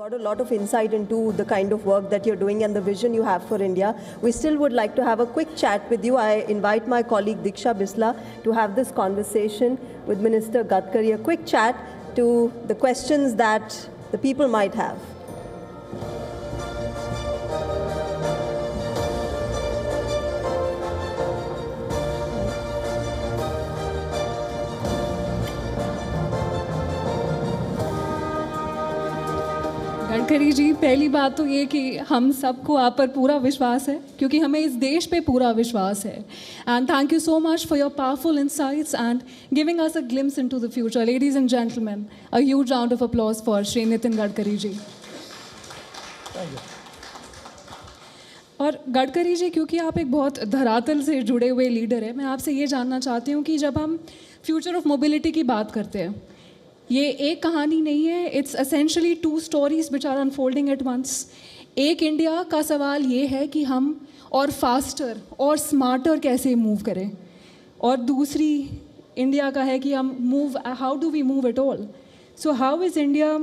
got a lot of insight into the kind of work that you're doing and the vision you have for India. We still would like to have a quick chat with you. I invite my colleague Diksha Bisla to have this conversation with Minister Gadkari, a quick chat to the questions that the people might have. Gadkari ji, पहली बात तो ये कि हम सबको आप पर पूरा विश्वास है, क्योंकि हमें इस देश पे पूरा विश्वास है. And thank you so much for your powerful insights and giving us a glimpse into the future. Ladies and gentleman, a huge round of applause for Shri Nitin Gadkari ji. और गडकरी जी, क्योंकि आप एक बहुत धरातल से जुड़े हुए लीडर हैं, मैं आपसे ये जानना चाहती हूँ कि जब हम फ्यूचर ऑफ मोबिलिटी की बात करते हैं, ये एक कहानी नहीं है. It's essentially two stories which are unfolding at once. एक इंडिया का सवाल ये है कि हम और फास्टर और स्मार्टर कैसे मूव करें, और दूसरी इंडिया का है कि हम move, how do we move at all. So how is India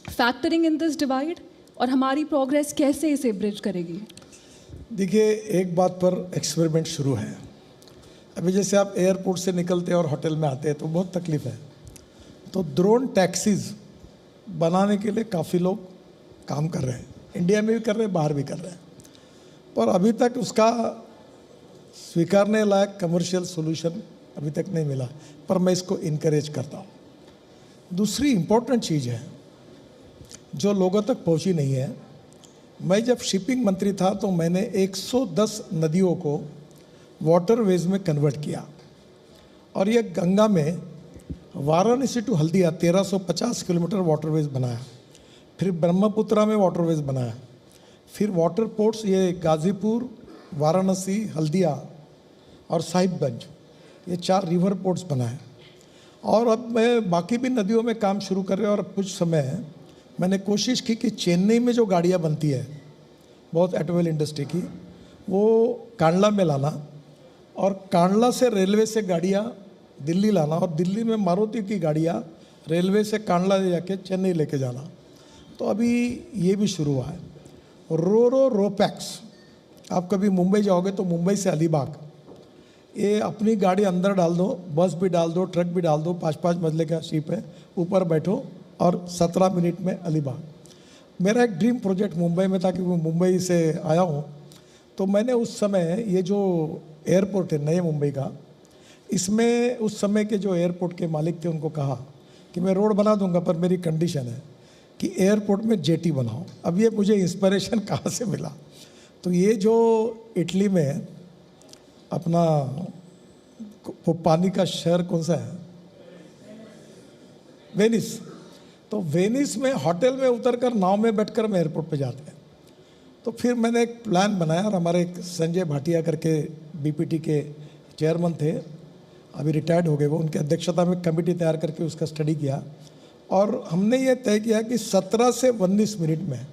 factoring in this divide, और हमारी प्रोग्रेस कैसे इसे ब्रिज करेगी? देखिए, एक बात पर एक्सपेरिमेंट शुरू है. अभी जैसे आप एयरपोर्ट से निकलते हैं और होटल में आते हैं तो बहुत तकलीफ है. तो ड्रोन टैक्सीज बनाने के लिए काफ़ी लोग काम कर रहे हैं. इंडिया में भी कर रहे हैं, बाहर भी कर रहे हैं, पर अभी तक उसका स्वीकारने लायक कमर्शियल सॉल्यूशन अभी तक नहीं मिला. पर मैं इसको इनकरेज करता हूँ. दूसरी इम्पोर्टेंट चीज़ है जो लोगों तक पहुँची नहीं है. मैं जब शिपिंग मंत्री था तो मैंने 110 नदियों को वाटरवेज में कन्वर्ट किया, और ये गंगा में Varanasi to Haldia 1350 kilometre waterways बनाया. फिर ब्रह्मपुत्रा में वाटरवेज बनाया. फिर वाटर पोर्ट्स, ये गाज़ीपुर, वाराणसी, हल्दिया और साहिबगंज, ये 4 रिवर पोर्ट्स बनाए. और अब मैं बाकी भी नदियों में काम शुरू कर रहे हैं. और कुछ समय मैंने कोशिश की कि चेन्नई में जो गाड़ियाँ बनती है बहुत ऑटोमोबाइल इंडस्ट्री की, वो कांडला में लाना, और कांडला से रेलवे से गाड़ियाँ दिल्ली लाना, और दिल्ली में मारुति की गाड़ियाँ रेलवे से कांडला ले जाके चेन्नई लेके जाना. तो अभी ये भी शुरू हुआ है. रोपैक्स, आप कभी मुंबई जाओगे तो मुंबई से अलीबाग, ये अपनी गाड़ी अंदर डाल दो, बस भी डाल दो, ट्रक भी डाल दो, 5-5 मंजिले का शिप है, ऊपर बैठो और 17 मिनट में अलीबाग. मेरा एक ड्रीम प्रोजेक्ट मुंबई में था, क्योंकि मैं मुंबई से आया हूँ. तो मैंने उस समय ये जो एयरपोर्ट है नए मुंबई का, इसमें उस समय के जो एयरपोर्ट के मालिक थे उनको कहा कि मैं रोड बना दूंगा, पर मेरी कंडीशन है कि एयरपोर्ट में जेटी बनाओ. अब ये मुझे इंस्पिरेशन कहाँ से मिला, तो ये जो इटली में अपना वो पानी का शहर कौन सा है, वेनिस, तो वेनिस में होटल में उतरकर नाव में बैठकर हम एयरपोर्ट पे जाते हैं. तो फिर मैंने एक प्लान बनाया, और हमारे एक संजय भाटिया करके बीपीटी के चेयरमैन थे, अभी रिटायर्ड हो गए वो, उनकी अध्यक्षता में कमेटी तैयार करके उसका स्टडी किया. और हमने ये तय किया कि 17 से 19 मिनट में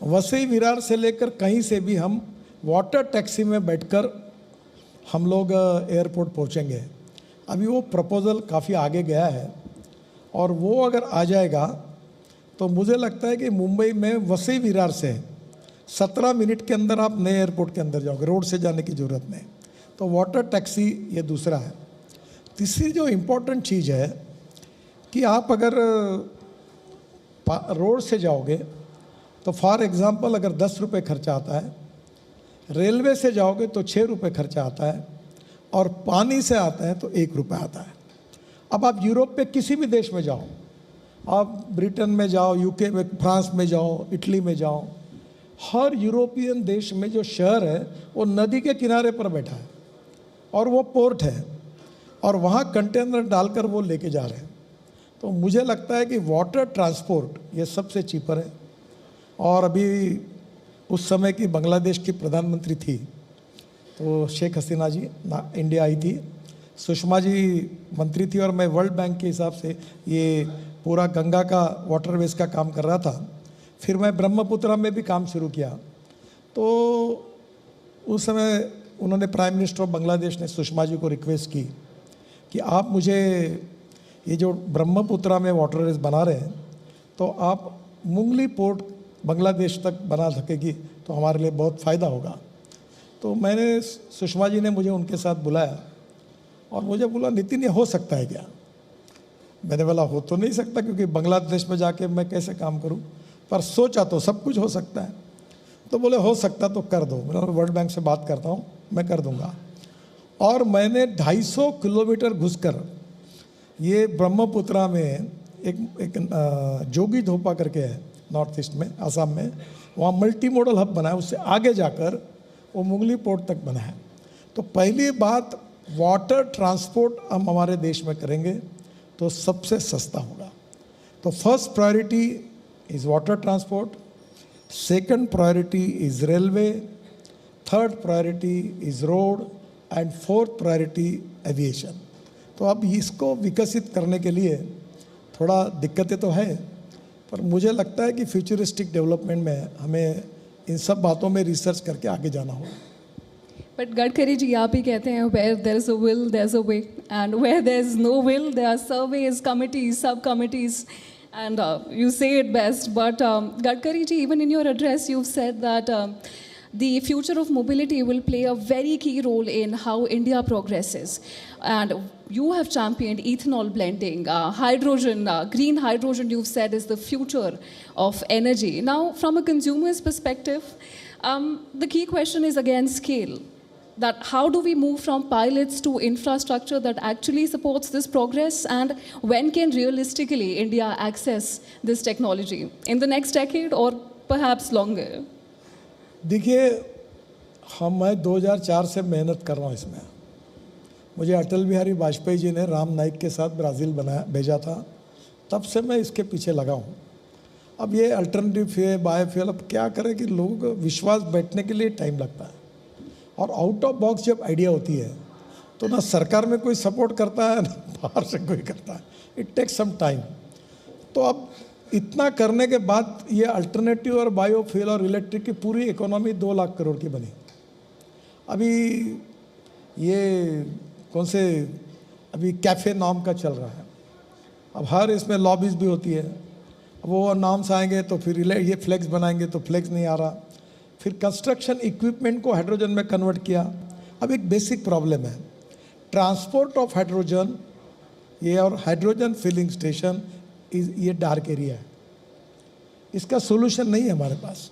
वसई विरार से लेकर कहीं से भी हम वाटर टैक्सी में बैठकर हम लोग एयरपोर्ट पहुंचेंगे. अभी वो प्रपोज़ल काफ़ी आगे गया है, और वो अगर आ जाएगा तो मुझे लगता है कि मुंबई में वसई विरार से 17 मिनट के अंदर आप नए एयरपोर्ट के अंदर जाओगे, रोड से जाने की ज़रूरत नहीं. तो वाटर टैक्सी ये दूसरा है. तीसरी जो इम्पोर्टेंट चीज़ है कि आप अगर रोड से जाओगे तो फॉर एग्ज़ाम्पल अगर 10 रुपये खर्चा आता है, रेलवे से जाओगे तो 6 रुपये खर्चा आता है, और पानी से आता है तो 1 रुपये आता है. अब आप यूरोप पे किसी भी देश में जाओ, आप ब्रिटेन में जाओ, यूके में, फ्रांस में जाओ, इटली में जाओ, हर यूरोपियन देश में जो शहर है वो नदी के किनारे पर बैठा है, और वो पोर्ट है, और वहाँ कंटेनर डालकर वो लेके जा रहे हैं. तो मुझे लगता है कि वाटर ट्रांसपोर्ट ये सबसे चीपर है. और अभी उस समय की बांग्लादेश की प्रधानमंत्री थी, तो शेख हसीना जी इंडिया आई थी, सुषमा जी मंत्री थी, और मैं वर्ल्ड बैंक के हिसाब से ये पूरा गंगा का वाटरवेज का काम कर रहा था. फिर मैं ब्रह्मपुत्रा में भी काम शुरू किया. तो उस समय उन्होंने, प्राइम मिनिस्टर ऑफ बांग्लादेश ने सुषमा जी को रिक्वेस्ट की कि आप मुझे ये जो ब्रह्मपुत्रा में वाटरवेज बना रहे हैं, तो आप मुंगली पोर्ट बांग्लादेश तक बना सकेगी तो हमारे लिए बहुत फ़ायदा होगा। तो मैंने, सुषमा जी ने मुझे उनके साथ बुलाया और मुझे बोला, नितिन ये हो सकता है क्या? मैंने बोला हो तो नहीं सकता, क्योंकि बांग्लादेश में जाके मैं कैसे काम करूं, पर सोचा तो सब कुछ हो सकता है। तो बोले हो सकता तो कर दो। मैंने वर्ल्ड बैंक से बात करता हूं, मैं कर दूंगा। और मैंने 250 किलोमीटर घुसकर ये ब्रह्मपुत्रा में एक जोगी धोपा करके है नॉर्थ ईस्ट में, आसाम में, वहाँ मल्टी मॉडल हब बना है। उससे आगे जाकर वो मुंगली पोर्ट तक बना है। तो पहली बात, वाटर ट्रांसपोर्ट हम हमारे देश में करेंगे तो सबसे सस्ता होगा। तो first priority is water transport, second priority is railway, third priority is road and fourth priority aviation. तो अब इसको विकसित करने के लिए थोड़ा दिक्कतें तो है, पर मुझे लगता है कि फ्यूचरिस्टिक डेवलपमेंट में हमें इन सब बातों में रिसर्च करके आगे जाना होगा। बट गडकरी जी आप ही कहते हैं where there is a will there is a way, and where there is no will there are surveys, committees, sub committees, and you say it best. But Gadkari ji, even in your address you've said that the future of mobility will play a very key role in how India progresses, and you have championed ethanol blending, hydrogen, green hydrogen you've said is the future of energy. Now from a consumer's perspective, the key question is again scale. That how do we move from pilots to infrastructure that actually supports this progress, and when can realistically India access this technology? In the next decade or perhaps longer? देखिए, मैं 2004 से मेहनत कर रहा हूँ इसमें। मुझे अटल बिहारी वाजपेयी जी ने राम नाइक के साथ ब्राज़ील भेजा था, तब से मैं इसके पीछे लगा हूँ। अब ये अल्टरनेटिव फ्यूल, बायोफ्यूल, अब क्या करें कि लोगों को विश्वास बैठने के लिए टाइम लगता है। और आउट ऑफ बॉक्स जब आइडिया होती है तो ना सरकार में कोई सपोर्ट करता है ना बाहर से कोई करता है, इट टेक्स सम टाइम। तो अब इतना करने के बाद ये अल्टरनेटिव और बायोफ्यूल और इलेक्ट्रिक की पूरी इकोनॉमी 2 लाख करोड़ की बनी। अभी ये कौन से, अभी कैफ़े नाम का चल रहा है, अब हर इसमें लॉबीज भी होती है। अब वो नाम्स आएंगे तो फिर ये फ्लेक्स बनाएंगे तो फ्लेक्स नहीं आ रहा, फिर कंस्ट्रक्शन इक्विपमेंट को हाइड्रोजन में कन्वर्ट किया। अब एक बेसिक प्रॉब्लम है ट्रांसपोर्ट ऑफ हाइड्रोजन, ये और हाइड्रोजन फिलिंग स्टेशन, ये डार्क एरिया है, इसका सोल्यूशन नहीं है हमारे पास।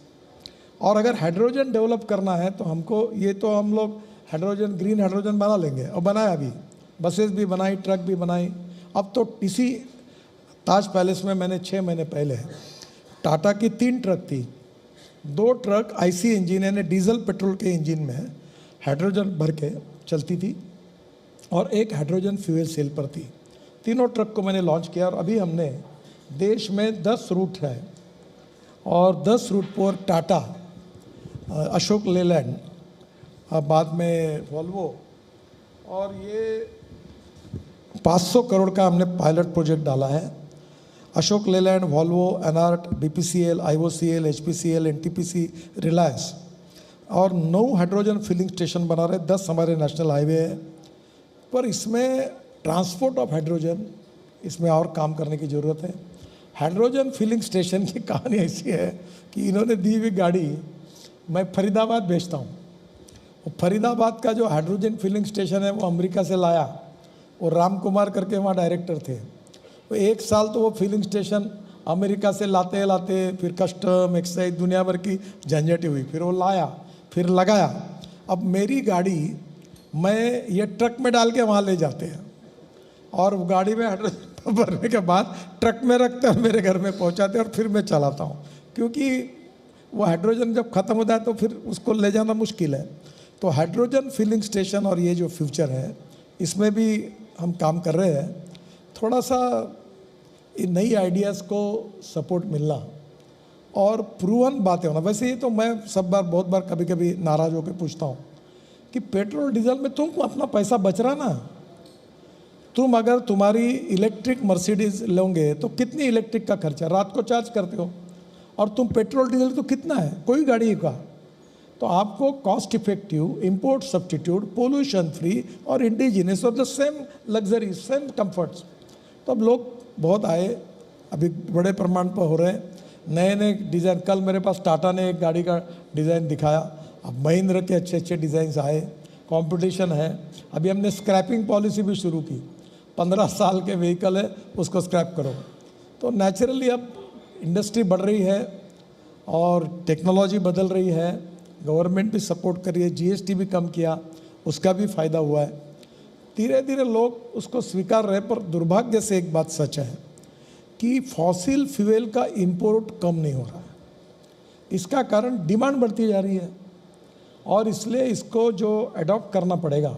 और अगर हाइड्रोजन डेवलप करना है तो हमको, ये तो हम लोग हाइड्रोजन, ग्रीन हाइड्रोजन बना लेंगे, और बनाया अभी, बसेस भी बनाई, ट्रक भी बनाई। अब तो इसी ताज पैलेस में मैंने 6 महीने पहले टाटा की 3 ट्रक थी, 2 ट्रक आईसी इंजन यानी डीजल पेट्रोल के इंजन में हाइड्रोजन भर के चलती थी और एक हाइड्रोजन फ्यूल सेल पर थी। तीनों ट्रक को मैंने लॉन्च किया और अभी हमने देश में 10 रूट है और 10 रूट पर टाटा, अशोक लेलैंड, बाद में वॉल्वो, और ये 500 करोड़ का हमने पायलट प्रोजेक्ट डाला है। अशोक लेलैंड, वॉल्वो, एनआर्ट, BPCL, IOCL, HPCL, NTPC, Reliance, और 9 हाइड्रोजन फिलिंग स्टेशन बना रहे, 10 हमारे नेशनल हाईवे है। पर इसमें ट्रांसपोर्ट ऑफ हाइड्रोजन, इसमें और काम करने की ज़रूरत है। हाइड्रोजन फिलिंग स्टेशन की कहानी ऐसी है कि इन्होंने दी हुई गाड़ी मैं फरीदाबाद भेजता हूँ, वो फरीदाबाद का जो हाइड्रोजन फिलिंग स्टेशन है वो अमेरिका से लाया, वो राम कुमार करके वहाँ डायरेक्टर थे। वो 1 साल तो वो फिलिंग स्टेशन अमेरिका से लाते लाते फिर कस्टम, एक्साइज, दुनिया भर की झंझटें हुई, फिर वो लाया, फिर लगाया। अब मेरी गाड़ी मैं ये ट्रक में डाल के वहाँ ले जाते हैं और गाड़ी में हाइड्रोजन भरने के बाद ट्रक में रखते हैं, मेरे घर में पहुँचाते हैं और फिर मैं चलाता हूँ, क्योंकि वो हाइड्रोजन जब ख़त्म होता है तो फिर उसको ले जाना मुश्किल है। तो हाइड्रोजन फिलिंग स्टेशन और ये जो फ्यूचर है इसमें भी हम काम कर रहे हैं। थोड़ा सा इन नई आइडियाज़ को सपोर्ट मिलना और प्रूवन बातें होना। वैसे ही तो मैं बहुत बार कभी कभी नाराज़ होकर पूछता हूँ कि पेट्रोल डीजल में तुम अपना पैसा बच रहा ना, तुम अगर तुम्हारी इलेक्ट्रिक मर्सिडीज लोगे तो कितनी इलेक्ट्रिक का खर्चा, रात को चार्ज करते हो, और तुम पेट्रोल डीजल तो कितना है कोई गाड़ी का। तो आपको cost effective, import substitute, pollution free और इंडिजिनस और the same luxury, same comforts. तो अब लोग बहुत आए, अभी बड़े प्रमाण पर हो रहे हैं। नए नए डिज़ाइन, कल मेरे पास टाटा ने एक गाड़ी का डिज़ाइन दिखाया, अब महिंद्रा के अच्छे अच्छे डिज़ाइंस आए, कंपटीशन है। अभी हमने स्क्रैपिंग पॉलिसी भी शुरू की, 15 साल के व्हीकल है उसको स्क्रैप करो। तो नेचुरली अब इंडस्ट्री बढ़ रही है और टेक्नोलॉजी बदल रही है, गवर्नमेंट भी सपोर्ट कर रही है, जीएसटी भी कम किया, उसका भी फ़ायदा हुआ है। धीरे धीरे लोग उसको स्वीकार रहे। पर दुर्भाग्य से एक बात सच है कि फॉसिल फ्यूल का इंपोर्ट कम नहीं हो रहा है। इसका कारण डिमांड बढ़ती जा रही है और इसलिए इसको जो अडॉप्ट करना पड़ेगा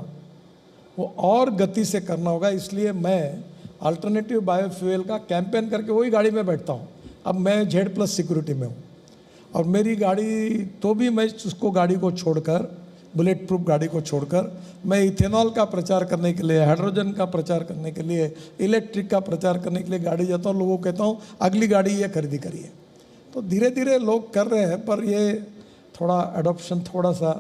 वो और गति से करना होगा। इसलिए मैं अल्टरनेटिव बायोफ्यूल का कैंपेन करके वही गाड़ी में बैठता हूँ। अब मैं Z+ सिक्योरिटी में हूँ और मेरी गाड़ी तो भी मैं उसको गाड़ी को छोड़कर, बुलेट प्रूफ गाड़ी को छोड़कर, मैं इथेनॉल का प्रचार करने के लिए, हाइड्रोजन का प्रचार करने के लिए, इलेक्ट्रिक का प्रचार करने के लिए गाड़ी जाता हूँ। लोगों को कहता हूँ अगली गाड़ी ये खरीदी करिए। तो धीरे धीरे लोग कर रहे हैं, पर ये थोड़ा एडॉप्शन थोड़ा सा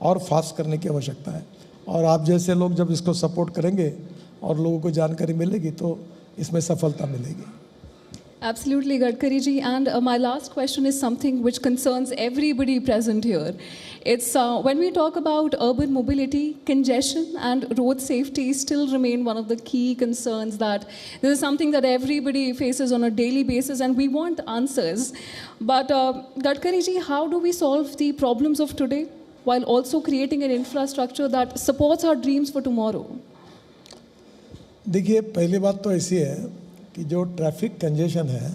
और फास्ट करने की आवश्यकता है। और आप जैसे लोग जब इसको सपोर्ट करेंगे और लोगों को जानकारी मिलेगी तो इसमें सफलता मिलेगी। Absolutely, Gadkari ji. And my last question is something which concerns everybody present here. It's when we talk about urban mobility, congestion and road safety still remain one of the key concerns. That this is something that everybody faces on a daily basis, and we want answers. But Gadkari ji, how do we solve the problems of today while also creating an infrastructure that supports our dreams for tomorrow? देखिए, पहली बात तो ऐसी है कि जो traffic congestion है,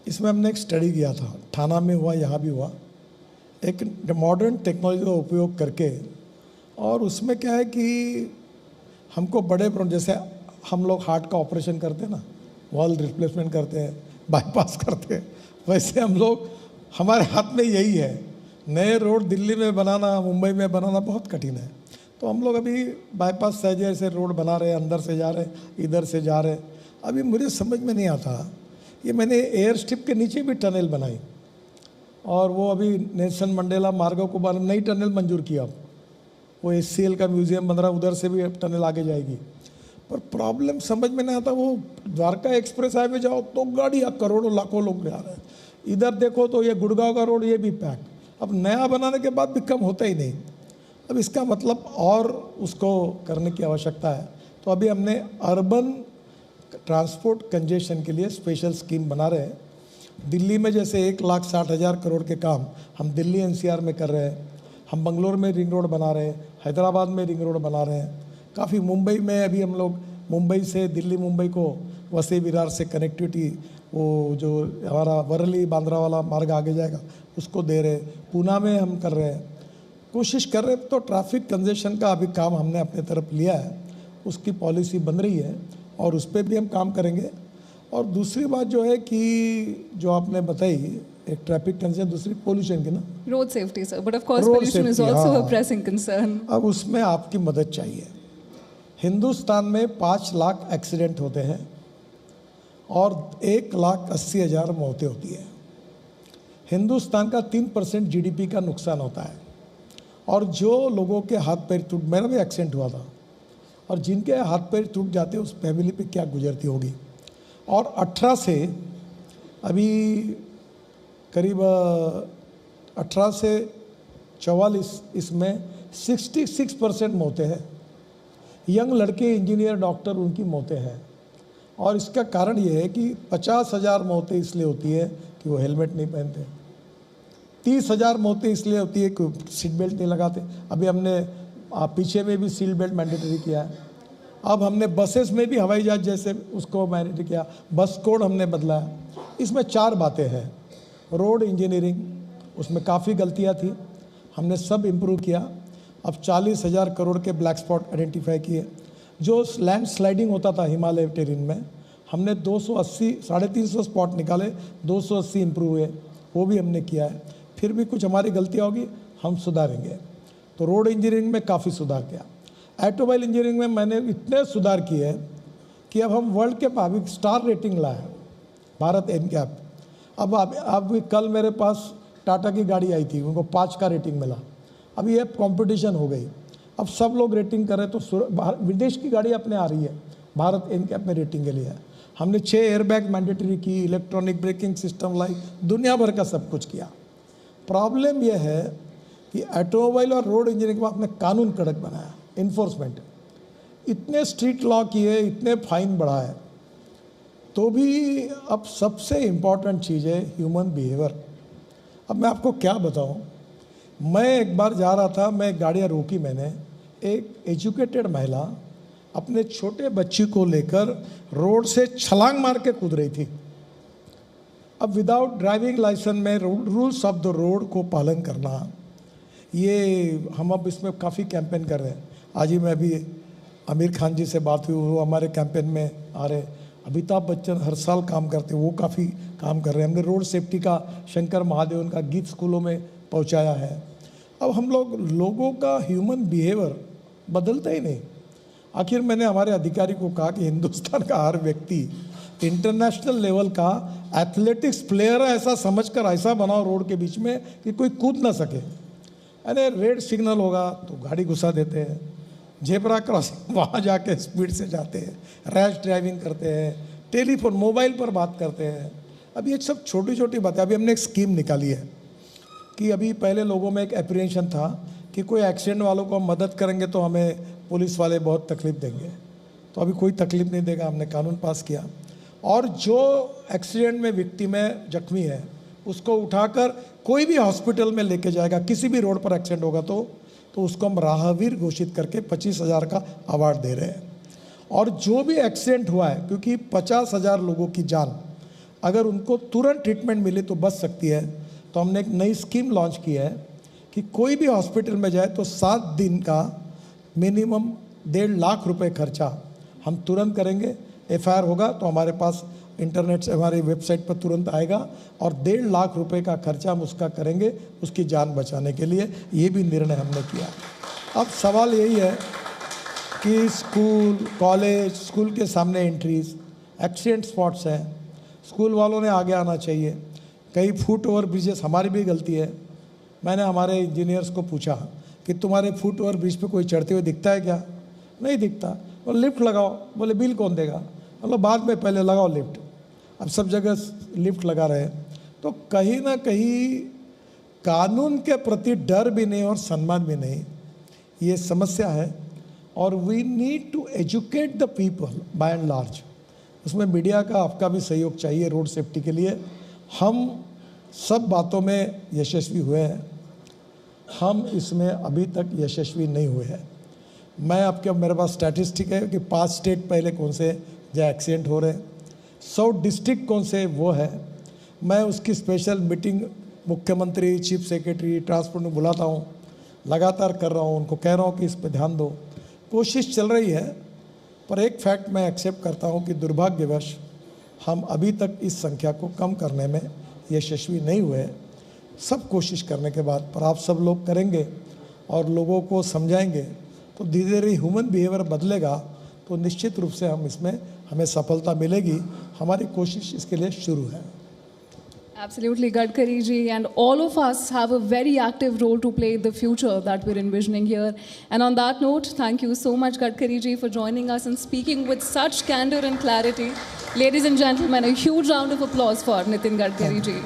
इसमें हमने एक स्टडी किया था, थाना में हुआ, यहाँ भी हुआ, एक मॉडर्न टेक्नोलॉजी का उपयोग करके। और उसमें क्या है कि हमको बड़े जैसे हम लोग हार्ट का ऑपरेशन करते हैं ना, वॉल रिप्लेसमेंट करते हैं, बाईपास करते हैं, वैसे हम लोग, हमारे हाथ में यही है। नए रोड दिल्ली में बनाना, मुंबई में बनाना बहुत कठिन है। तो हम लोग अभी बाईपास सहजे से रोड बना रहे हैं, अंदर से जा रहे हैं, इधर से जा रहे हैं। अभी मुझे समझ में नहीं आता, ये मैंने एयर स्ट्रिप के नीचे भी टनल बनाई और वो अभी नेल्सन मंडेला मार्ग को बारे में नई टनल मंजूर किया। वो HCL का म्यूज़ियम बन रहा, उधर से भी टनल आगे जाएगी। पर प्रॉब्लम समझ में नहीं आता, वो द्वारका एक्सप्रेस हाईवे जाओ तो गाड़ियाँ करोड़ों लाखों लोग जा रहे हैं, इधर देखो तो ये गुड़गांव का रोड ये भी पैक। अब नया बनाने के बाद भी कम होता ही नहीं। अब इसका मतलब और उसको करने की आवश्यकता है। तो अभी हमने अर्बन ट्रांसपोर्ट कंजेशन के लिए स्पेशल स्कीम बना रहे हैं। दिल्ली में जैसे 1,60,000 करोड़ के काम हम दिल्ली NCR में कर रहे हैं, हम बंगलोर में रिंग रोड बना रहे हैं, हैदराबाद में रिंग रोड बना रहे हैं, काफ़ी मुंबई में अभी हम लोग मुंबई से दिल्ली मुंबई को वसई विरार से कनेक्टिविटी, वो जो हमारा वर्ली बांद्रा वाला मार्ग आगे जाएगा उसको दे रहे हैं। पूना में हम कर रहे हैं, कोशिश कर रहे हैं। तो ट्रैफिक कंजेशन का अभी काम हमने अपने तरफ लिया है, उसकी पॉलिसी बन रही है और उस पर भी हम काम करेंगे। और दूसरी बात जो है कि जो आपने बताई, एक ट्रैफिक कंजेशन, दूसरी पोल्यूशन की ना, road safety sir, but of course pollution is also a pressing concern. अब उसमें आपकी मदद चाहिए। हिंदुस्तान में 5 लाख एक्सीडेंट होते हैं और 1,80,000 मौतें होती है। हिंदुस्तान का 3% GDP का नुकसान होता है। और जो लोगों के हाथ पैर टूट, मेरा भी एक्सीडेंट हुआ था, और जिनके हाथ पैर टूट जाते हैं उस फैमिली पे क्या गुजरती होगी। और 18 से अभी करीब 18 से 44 इसमें 66% मौतें हैं। यंग लड़के, इंजीनियर, डॉक्टर, उनकी मौतें हैं। और इसका कारण ये है कि 50,000 मौतें इसलिए होती है कि वो हेलमेट नहीं पहनते, 30,000 मौतें इसलिए होती है कि सीट बेल्ट नहीं लगाते। अभी हमने पीछे में भी सीट बेल्ट मैंडेटरी किया है। अब हमने बसेस में भी हवाई जहाज जैसे उसको मैंडेटरी किया, बस कोड हमने बदला है। इसमें 4 बातें हैं। रोड इंजीनियरिंग, उसमें काफ़ी गलतियां थी, हमने सब इम्प्रूव किया। अब 40,000 करोड़ के ब्लैक स्पॉट आइडेंटिफाई किए। जो लैंड स्लाइडिंग होता था हिमालय टेरेन में, हमने 280, 350 स्पॉट निकाले, 280 इम्प्रूव हुए, वो भी हमने किया है। फिर भी कुछ हमारी गलतियाँ होगी, हम सुधारेंगे। तो रोड इंजीनियरिंग में काफ़ी सुधार किया। ऑटोमोबाइल इंजीनियरिंग में मैंने इतने सुधार किए हैं कि अब हम वर्ल्ड के मुताबिक स्टार रेटिंग लाए, भारत NCAP। अब कल मेरे पास टाटा की गाड़ी आई थी, उनको 5 का रेटिंग मिला। अब ये कंपटीशन हो गई, अब सब लोग रेटिंग कर रहे हैं। तो विदेश की गाड़ी अपने आ रही है, भारत NCAP में रेटिंग के लिए। हमने 6 एयरबैग मैंडेटरी की, इलेक्ट्रॉनिक ब्रेकिंग सिस्टम लाई, दुनिया भर का सब कुछ किया। प्रॉब्लम यह है कि ऑटोमोबाइल और रोड इंजीनियरिंग में आपने कानून कड़क बनाया, इन्फोर्समेंट इतने स्ट्रिक्ट लॉ किए, इतने फाइन बढ़ाए, तो भी अब सबसे इम्पॉर्टेंट चीज़ है ह्यूमन बिहेवियर। अब मैं आपको क्या बताऊं, मैं एक बार जा रहा था, मैं गाड़ियाँ रोकी मैंने, एक एजुकेटेड महिला अपने छोटे बच्ची को लेकर रोड से छलांग मार के कूद रही थी। अब विदाउट ड्राइविंग लाइसेंस में रूल्स ऑफ द रोड को पालन करना, ये हम अब इसमें काफ़ी कैंपेन कर रहे हैं। आज ही मैं अभी आमिर खान जी से बात हुई, वो हमारे कैंपेन में आ रहे। अमिताभ बच्चन हर साल काम करते हैं, वो काफ़ी काम कर रहे हैं। हमने रोड सेफ्टी का शंकर महादेवन का गीत स्कूलों में पहुंचाया है। अब हम लोगों का ह्यूमन बिहेवियर बदलता ही नहीं। आखिर मैंने हमारे अधिकारी को कहा कि हिंदुस्तान का हर व्यक्ति इंटरनेशनल लेवल का एथलेटिक्स प्लेयर है, ऐसा समझकर ऐसा बनाओ रोड के बीच में कि कोई कूद ना सके। अरे रेड सिग्नल होगा तो गाड़ी घुसा देते हैं, जेब्रा क्रॉसिंग वहाँ जाके स्पीड से जाते हैं, रैश ड्राइविंग करते हैं, टेलीफोन मोबाइल पर बात करते हैं। अब ये सब छोटी छोटी बातें। अभी हमने एक स्कीम निकाली है कि अभी पहले लोगों में एक एप्रीहेंशन था कि कोई एक्सीडेंट वालों को हम मदद करेंगे तो हमें पुलिस वाले बहुत तकलीफ देंगे, तो अभी कोई तकलीफ नहीं देगा। हमने कानून पास किया और जो एक्सीडेंट में विक्टिम है, जख्मी है, उसको उठाकर कोई भी हॉस्पिटल में लेके जाएगा, किसी भी रोड पर एक्सीडेंट होगा तो उसको हम राहवीर घोषित करके 25,000 का अवार्ड दे रहे हैं। और जो भी एक्सीडेंट हुआ है, क्योंकि 50,000 लोगों की जान अगर उनको तुरंत ट्रीटमेंट मिले तो बच सकती है, तो हमने एक नई स्कीम लॉन्च की है कि कोई भी हॉस्पिटल में जाए तो 7 दिन का मिनिमम 1.5 लाख रुपए खर्चा हम तुरंत करेंगे। FIR होगा तो हमारे पास इंटरनेट से हमारी वेबसाइट पर तुरंत आएगा और 1.5 लाख रुपए का खर्चा हम उसका करेंगे उसकी जान बचाने के लिए। ये भी निर्णय हमने किया। अब सवाल यही है कि स्कूल, कॉलेज, स्कूल के सामने एंट्रीज, एक्सीडेंट स्पॉट्स हैं, स्कूल वालों ने आगे आना चाहिए। कई फुट ओवर ब्रिजेस, हमारी भी गलती है। मैंने हमारे इंजीनियर्स को पूछा कि तुम्हारे फुट ओवर ब्रिज पे कोई चढ़ते हुए दिखता है क्या? नहीं दिखता। और लिफ्ट लगाओ, बोले बिल कौन देगा? मतलब बाद में, पहले लगाओ लिफ्ट। अब सब जगह लिफ्ट लगा रहे हैं, तो कहीं ना कहीं कानून के प्रति डर भी नहीं और सम्मान भी नहीं, ये समस्या है। और we need to educate the people by and large. उसमें मीडिया का, आपका भी सहयोग चाहिए रोड सेफ्टी के लिए। हम सब बातों में यशस्वी हुए हैं, हम इसमें अभी तक यशस्वी नहीं हुए हैं। मैं आपके, मेरे पास स्टैटिस्टिक है कि 5 स्टेट पहले कौन से जहाँ एक्सीडेंट हो रहे हैं, 100 डिस्ट्रिक्ट कौन से वो है। मैं उसकी स्पेशल मीटिंग मुख्यमंत्री, चीफ सेक्रेटरी, ट्रांसपोर्ट में बुलाता हूँ, लगातार कर रहा हूँ, उनको कह रहा हूँ कि इस पर ध्यान दो। कोशिश चल रही है, पर एक फैक्ट मैं एक्सेप्ट करता हूँ कि दुर्भाग्यवश हम अभी तक इस संख्या को कम करने में यशस्वी नहीं हुए। सब कोशिश करने के बाद, पर आप सब लोग करेंगे और लोगों को समझाएंगे तो धीरे धीरे ह्यूमन बिहेवियर बदलेगा, तो निश्चित रूप से हम इसमें, हमें सफलता मिलेगी। हमारी कोशिश इसके लिए शुरू है। Absolutely, Gadkari ji, and all of us have a very active role to play in the future that we're envisioning here. And on that note, thank you so much, Gadkari ji, for joining us and speaking with such candor and clarity. Ladies and gentlemen, a huge round of applause for Nitin Gadkari ji.